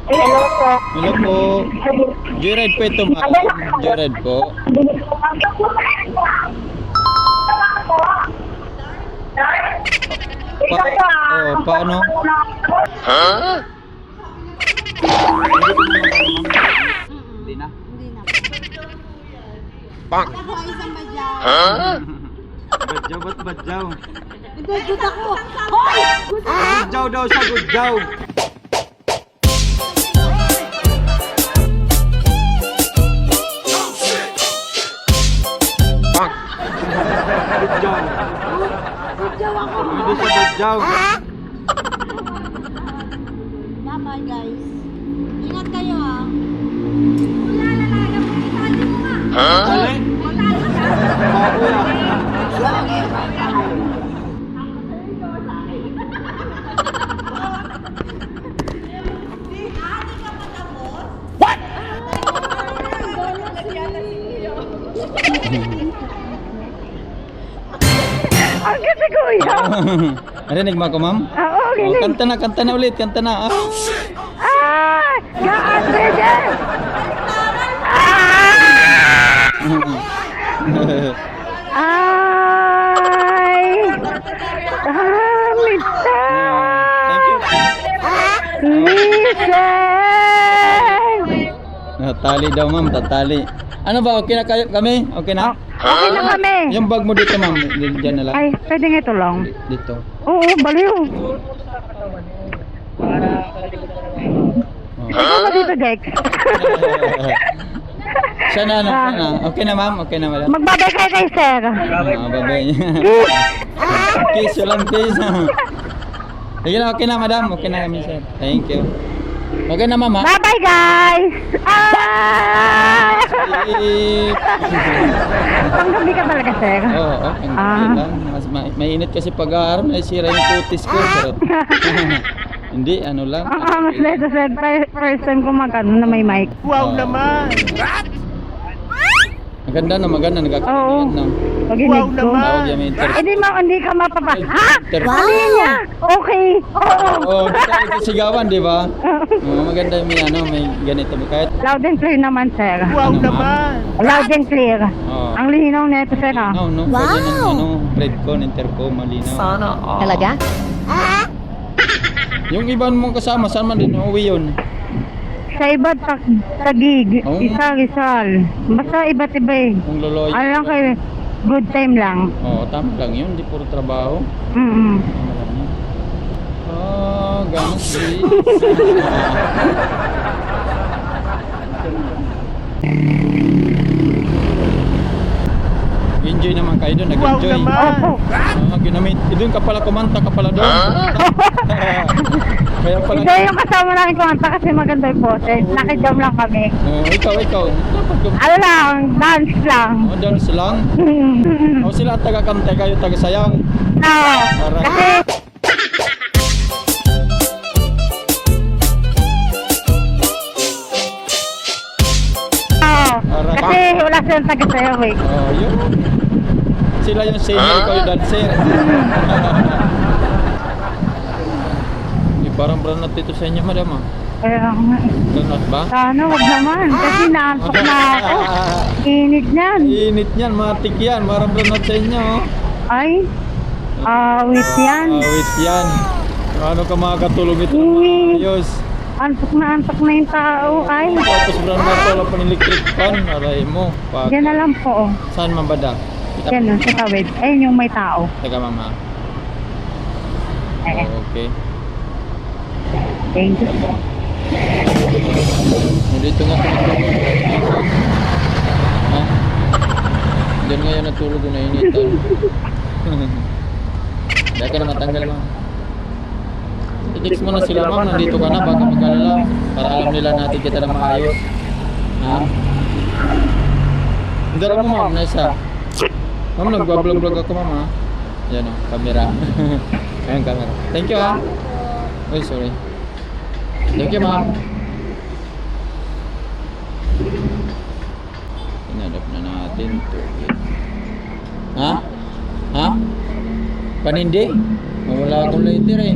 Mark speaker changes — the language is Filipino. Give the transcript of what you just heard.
Speaker 1: Hello po.
Speaker 2: Hello po. Joyride po ito, ma'am. Joyride po. Paano? Hindi na.
Speaker 3: Hindi na.
Speaker 2: Pak!
Speaker 3: Ako ay isang badyaw.
Speaker 2: Badyaw, ba't badyaw?
Speaker 3: Hindi, good ako. Hoy!
Speaker 2: Badyaw daw siya, badyaw. Pak! Badyaw.
Speaker 3: Badyaw ako.
Speaker 2: Hindi siya badyaw.
Speaker 3: Bye-bye, guys. Ingat kayo, ha. Wala na lang. Itali mo nga.
Speaker 2: Dali? Bago yan.
Speaker 1: Ang kasi kuya.
Speaker 2: Narinig mo ako, ma'am?
Speaker 1: Oo,
Speaker 2: Oh, kanta na ulit, kanta na.
Speaker 1: Ah! Gaan, pwede! Ah! Ay! Mita!
Speaker 2: Thank you.
Speaker 1: Listen!
Speaker 2: Natali daw, ma'am, tatali. Ano ba, okay na kayo kami? Okay na?
Speaker 1: Okay na kami.
Speaker 2: Yung bag mo dito, ma'am, diyan na lang.
Speaker 1: Ay, pwede nga ito lang.
Speaker 2: Dito.
Speaker 1: Oo, baliw. Ito ba dito, Dex?
Speaker 2: Sana, sana. Okay na, ma'am? Okay na, madam?
Speaker 1: Magbabay kayo kay sir.
Speaker 2: Babay. Kiss, walang kiss. Sige na, okay na, madam. Okay na kami, sir. Thank you. Okay na, ma'am, ha?
Speaker 1: Bye-bye, guys! Ah! Panggabi ka talaga, sir?
Speaker 2: Oo, okay lang. Mas mainit kasi pag-aaral, nasira yung kutis ko. Pero, hindi, ano lang.
Speaker 1: Mas leto, sir. First time ko na may mic.
Speaker 2: Wow naman! Maganda na, maganda.
Speaker 1: Oo.
Speaker 2: Nagkakaliyan na.
Speaker 1: Paginig ko.
Speaker 2: Tawag yung interest.
Speaker 1: Hindi ka mapapa... Ha?
Speaker 2: Interest.
Speaker 1: Sabihin niya. Okay. Oo.
Speaker 2: Oo, hindi sigawan, di ba? Maganda yung may ganito. Kahit,
Speaker 1: Loud and clear naman, sir.
Speaker 2: wow naman!
Speaker 1: Loud and clear.
Speaker 2: Oo.
Speaker 1: Ang linaw neto, sir. Ah.
Speaker 2: No, wow! Redcon, intercom, malinaw.
Speaker 4: Sana all.
Speaker 3: Talaga?
Speaker 2: Yung ibang mong kasama, saan man din uuwi yun?
Speaker 1: Sa iba't tagig.
Speaker 2: Oo.
Speaker 1: Isa, Rizal. Basta iba't iba eh.
Speaker 2: Yung loloy.
Speaker 1: Ano lang kayo, good time lang.
Speaker 2: Oo, tama lang yun. Hindi puro trabaho.
Speaker 1: Mm-mm.
Speaker 2: Tama lang yun. Ganun sweet. Enjoy naman kayo doon, nag-enjoy.
Speaker 1: Opo.
Speaker 2: Ginamit. Doon ka pala kumanta ka pala doon. Kaya pala.
Speaker 1: Hindi yung kasama namin kumanta kasi maganda yung boses. Nakijam lang kami.
Speaker 2: Ikaw.
Speaker 1: Ano lang, dance lang.
Speaker 2: Dance lang. O sila taga-kante, kayo taga-sayang.
Speaker 1: Oo. Kasi... Oo. Kasi wala silang taga-sayaw eh.
Speaker 2: Yun. Sila yung senior, ikaw yung dancer. Parang branat dito sa inyo, madam.
Speaker 1: Kaya nga.
Speaker 2: Branat ba?
Speaker 1: Sana wag naman. Kasi naantok na ako. Init niyan.
Speaker 2: Init yan, matik yan. Parang branat sa inyo.
Speaker 1: Ay. Awit yan.
Speaker 2: Awit yan. Paano ka makakatulog ito ng
Speaker 1: Init.
Speaker 2: ayos?
Speaker 1: Antok na yung tao. Ay.
Speaker 2: Tapos branat wala pa ng electric fan. Aray mo.
Speaker 1: Yan na lang po.
Speaker 2: Saan man ba da?
Speaker 1: Yan o, sa tawid. Ayun yung may tao.
Speaker 2: Taga mama.
Speaker 1: Eh,
Speaker 2: Okay.
Speaker 1: thank you po.
Speaker 2: Dito nga tulog. Ha? Diyan nga yan natulog na initan. Dahil ka na matanggal, ma'am. I-text mo na sila, ma'am. Nandito ka na. Baka mag-alala. Para alam nila natin kita na maayos. Ha? Ang dala mo, ma'am, na isa. Ma'am, nag-vlog ako, ma'am, ha? Yan o, camera. Ayan, camera. Thank you, ha? Ay, sorry. Thank you, ma'am. Inadap na natin to. Ha? Ha? Panindi? Wala akong lighter eh.